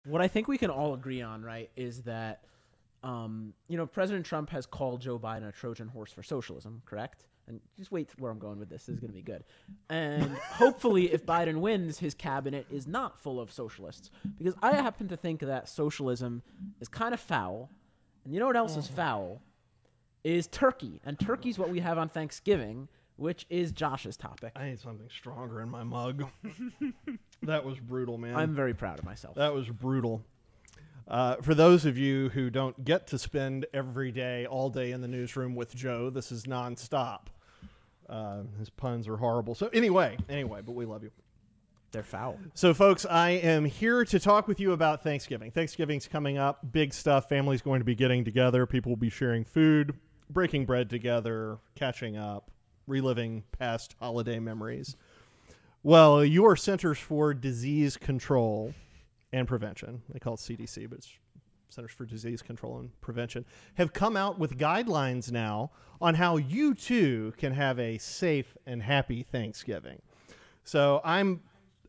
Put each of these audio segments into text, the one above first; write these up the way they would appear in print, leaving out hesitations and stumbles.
What I think we can all agree on, right, is that, President Trump has called Joe Biden a Trojan horse for socialism, correct? And just wait where I'm going with this. This is going to be good. And hopefully, if Biden wins, his cabinet is not full of socialists. Because I happen to think that socialism is kind of foul. And you know what else is foul? Is turkey. And turkey's what we have on Thanksgiving, which is Josh's topic. I need something stronger in my mug. That was brutal, man. I'm very proud of myself. That was brutal. For those of you who don't get to spend every day, all day in the newsroom with Joe, this is nonstop. His puns are horrible. So anyway, but we love you. They're foul. So, folks, I am here to talk with you about Thanksgiving. Thanksgiving's coming up. Big stuff. Family's going to be getting together. People will be sharing food, breaking bread together, catching up, reliving past holiday memories. Well, your Centers for Disease Control and Prevention, they call it CDC, but it's Centers for Disease Control and Prevention, have come out with guidelines now on how you, too, can have a safe and happy Thanksgiving. So I'm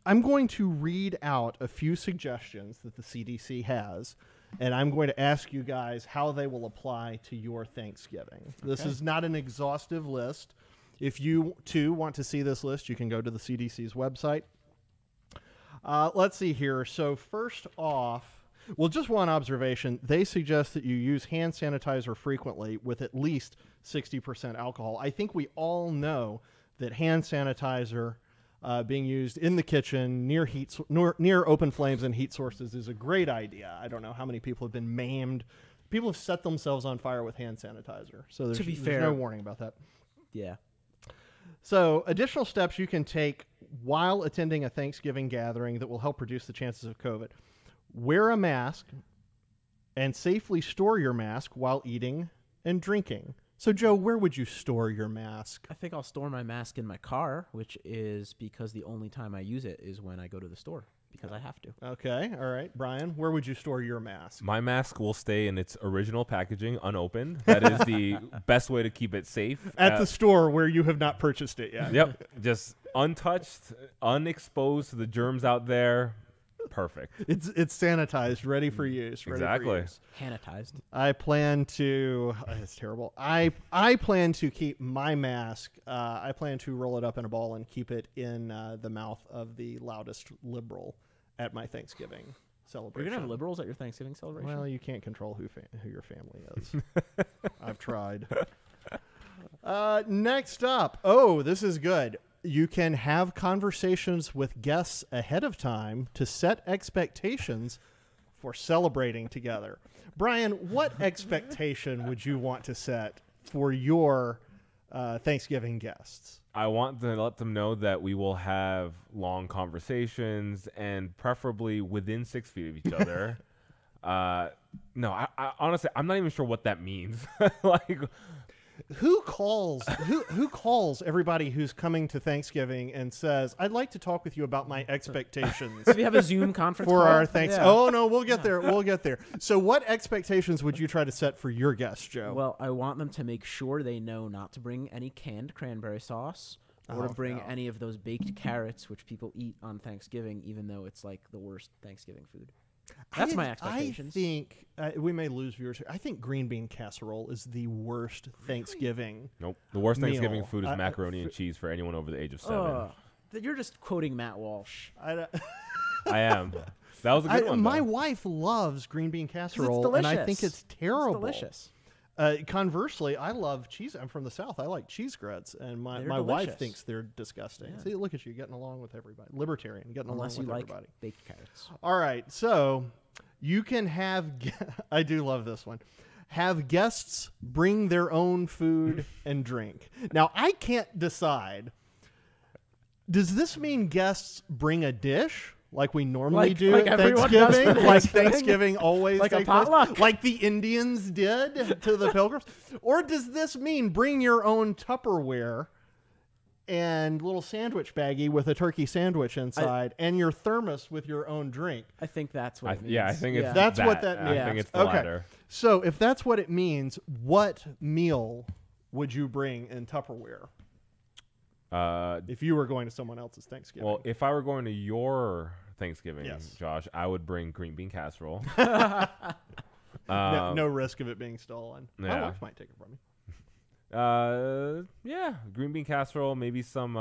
going to read out a few suggestions that the CDC has, and I'm going to ask you guys how they will apply to your Thanksgiving. Okay. This is not an exhaustive list. If you, too, want to see this list, you can go to the CDC's website. Let's see here. So first off, well, just one observation. They suggest that you use hand sanitizer frequently with at least 60% alcohol. I think we all know that hand sanitizer being used in the kitchen near open flames and heat sources is a great idea. I don't know how many people have been maimed. People have set themselves on fire with hand sanitizer. So there's no warning about that. Yeah. So additional steps you can take while attending a Thanksgiving gathering that will help reduce the chances of COVID. Wear a mask and safely store your mask while eating and drinking. So, Joe, where would you store your mask? I think I'll store my mask in my car, which is because the only time I use it is when I go to the store, because I have to. Okay, all right. Brian, where would you store your mask? My mask will stay in its original packaging, unopened. That is the best way to keep it safe. At the store where you have not purchased it yet. Yep, just untouched, unexposed to the germs out there. Perfect. It's sanitized, ready for use. Exactly. Sanitized. I plan to. It's terrible. I plan to keep my mask. I plan to roll it up in a ball and keep it in the mouth of the loudest liberal at my Thanksgiving celebration. You're gonna have liberals at your Thanksgiving celebration? Well, you can't control who your family is. I've tried. Next up. Oh, this is good. You can have conversations with guests ahead of time to set expectations for celebrating together. Brian, what expectation would you want to set for your Thanksgiving guests? I want to let them know that we will have long conversations and preferably within 6 feet of each other. No, I honestly, I'm not even sure what that means. Like, who calls everybody who's coming to Thanksgiving and says, "I'd like to talk with you about my expectations"? Do we have a Zoom conference for call? our Thanksgiving? Yeah. Oh no, we'll get there. We'll get there. So, what expectations would you try to set for your guests, Joe? Well, I want them to make sure they know not to bring any canned cranberry sauce or to bring any of those baked carrots, which people eat on Thanksgiving, even though it's like the worst Thanksgiving food. That's my expectations. I think we may lose viewers here. I think green bean casserole is the worst Thanksgiving. Nope. The worst meal. Thanksgiving food is macaroni and cheese for anyone over the age of 7. You're just quoting Matt Walsh. I am. That was a good one. My wife loves green bean casserole, and I think it's terrible. It's delicious. Conversely, I love cheese. I'm from the South. I like cheese grits, and my wife thinks they're disgusting. Yeah. See, look at you getting along with everybody. Libertarian, getting along with everybody. Like baked carrots. All right, so you can have. I do love this one. Have guests bring their own food and drink. Now, I can't decide. Does this mean guests bring a dish? Like we normally do at Thanksgiving? Like Thanksgiving always like takes a potluck? place? Like the Indians did to the Pilgrims? Or does this mean bring your own Tupperware and little sandwich baggie with a turkey sandwich inside and your thermos with your own drink? I think that's what it means. Yeah, I think it's that's what that means. I think it's the latter. So if that's what it means, what meal would you bring in Tupperware? If you were going to someone else's Thanksgiving. Well, if I were going to your Thanksgiving, Yes. Josh, I would bring green bean casserole. No risk of it being stolen. My Yeah. wife might take it from me. Yeah, green bean casserole, maybe some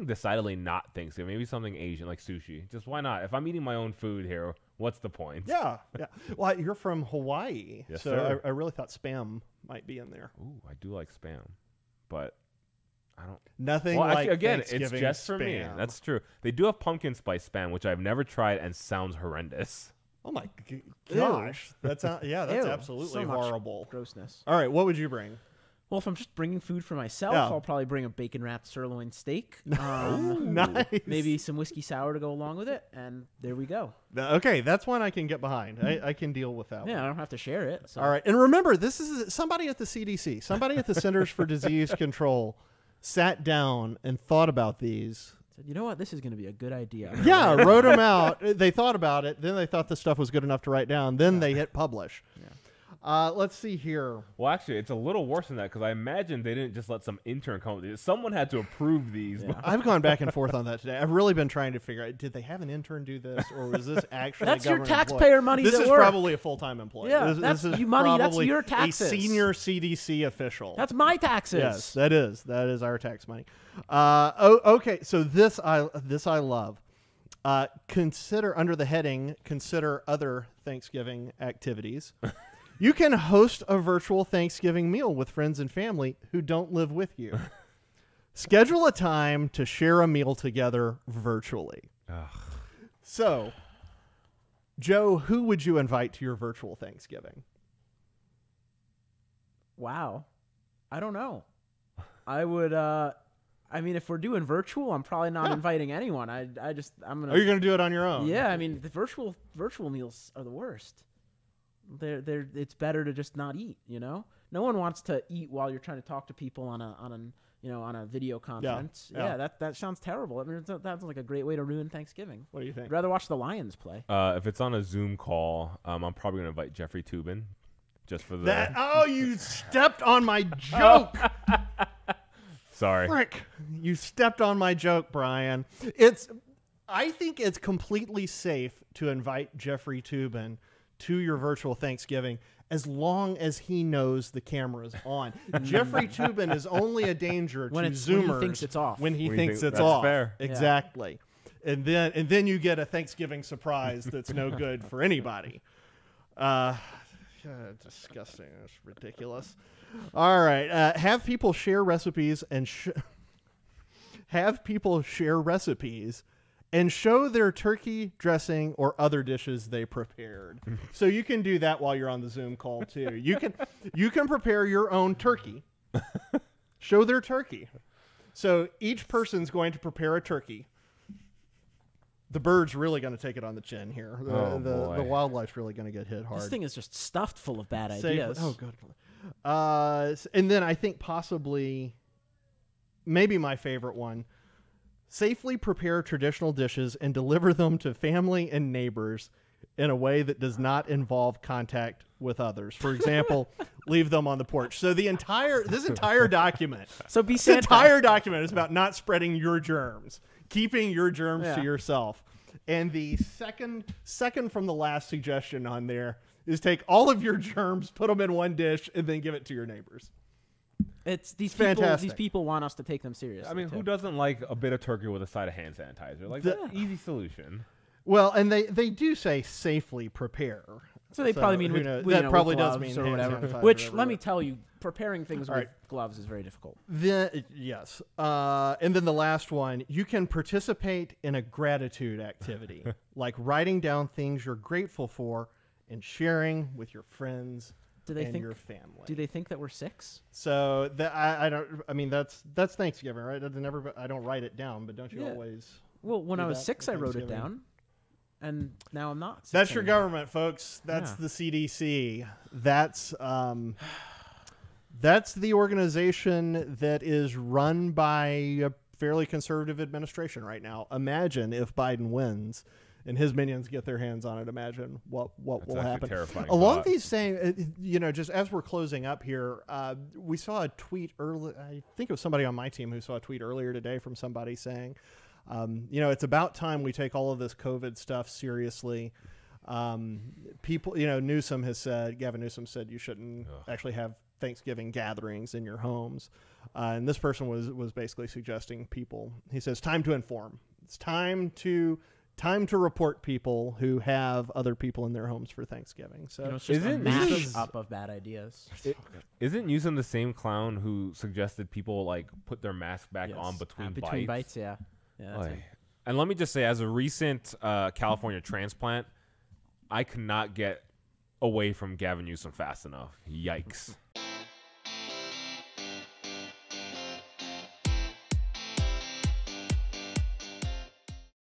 decidedly not Thanksgiving, maybe something Asian like sushi. Just why not? If I'm eating my own food here, what's the point? Yeah. Well, you're from Hawaii, Yes, so sir. I really thought Spam might be in there. Ooh, I do like Spam, but I don't. Nothing Well, like actually, again, Thanksgiving it's just for me. Spam. That's true. They do have pumpkin spice Spam, which I've never tried and sounds horrendous. Oh my gosh, that's that's Ew, absolutely so much horrible. grossness. All right, what would you bring? Well, if I'm just bringing food for myself, Yeah. I'll probably bring a bacon-wrapped sirloin steak. Nice. Maybe some whiskey sour to go along with it, and there we go. Okay, that's one I can get behind. I can deal with that Yeah, one. I don't have to share it. So. All right, and remember, this is somebody at the CDC, somebody at the Centers for Disease Control sat down and thought about these. Said, you know what? This is going to be a good idea. Yeah, wrote them out. They thought about it. Then they thought the stuff was good enough to write down. Then they hit publish. Yeah. Let's see here. Well, actually, it's a little worse than that because I imagine they didn't just let some intern come up with these. Someone had to approve these. Yeah. I've gone back and forth on that today. I've really been trying to figure out, did they have an intern do this, or was this actually That's a your government taxpayer employee? money. This is work. probably a full-time employee. Yeah, this, that's this is you money. That's probably your taxes. A senior CDC official. That's my taxes. Yes, that is our tax money. Okay, so this I love. Consider under the heading "Consider other Thanksgiving activities." You can host a virtual Thanksgiving meal with friends and family who don't live with you. Schedule a time to share a meal together virtually. Ugh. So, Joe, who would you invite to your virtual Thanksgiving? Wow. I don't know. I would. I mean, if we're doing virtual, I'm probably not inviting anyone. I'm gonna. Are you going to do it on your own? Yeah, I mean, the virtual meals are the worst. It's better to just not eat. You know, no one wants to eat while you're trying to talk to people on a video conference. Yeah. That sounds terrible. I mean, that sounds like a great way to ruin Thanksgiving. What do you think? I'd rather watch the Lions play. If it's on a Zoom call, I'm probably going to invite Jeffrey Tubin just for the. Oh, you stepped on my joke. Sorry. Frick. You stepped on my joke, Brian. I think it's completely safe to invite Jeffrey Tubin to your virtual Thanksgiving as long as he knows the camera is on. Jeffrey Tubin is only a danger to Zoomers when he thinks it's off. When he thinks it's that's off. fair. Exactly. And then you get a Thanksgiving surprise that's no good for anybody. Disgusting. That's ridiculous. All right. Have people share recipes and show their turkey dressing or other dishes they prepared. So you can do that while you're on the Zoom call too. You can prepare your own turkey. Show their turkey. So each person's going to prepare a turkey. The bird's really going to take it on the chin here. The wildlife's really going to get hit hard. This thing is just stuffed full of bad Say- ideas. Oh, good. And then I think possibly, maybe my favorite one, safely prepare traditional dishes and deliver them to family and neighbors in a way that does not involve contact with others. For example, leave them on the porch. So this entire document, So be this Santa. entire document is about not spreading your germs, keeping your germs to yourself. And the second from the last suggestion on there is take all of your germs, put them in one dish, and then give it to your neighbors. It's these fantastic. These people want us to take them seriously. I mean, too. who doesn't like a bit of turkey with a side of hand sanitizer? Like, that's an easy solution. Well, and they do say safely prepare. So they probably mean who with, knows? with, That you know, probably with does gloves mean or hand whatever. sanitizer Which everywhere. let me tell you, preparing things All with right. gloves is very difficult. Yes. And then the last one, you can participate in a gratitude activity, like writing down things you're grateful for and sharing with your friends and your family. Do they think that we're 6? So I don't. I mean, that's Thanksgiving, right? I don't write it down, but don't you Yeah. always? Well, when do I was that 6, for I wrote it Thanksgiving? down, and now I'm not. 6 That's your anymore. government, folks. That's Yeah. the CDC. That's the organization that is run by a fairly conservative administration right now. Imagine if Biden wins and his minions get their hands on it. Imagine what will actually happen. terrifying Along thought. these same, just as we're closing up here, we saw a tweet early. I think it was somebody on my team who saw a tweet earlier today from somebody saying, It's about time we take all of this COVID stuff seriously. People, Gavin Newsom said you shouldn't actually have Thanksgiving gatherings in your homes. And this person was basically suggesting he says, time to inform. It's time to report people who have other people in their homes for Thanksgiving. So it's just a mash up of bad ideas. Isn't Newsom the same clown who suggested people like put their mask back on between bites? Yeah. That's him. And let me just say, as a recent California transplant, I could not get away from Gavin Newsom fast enough. Yikes.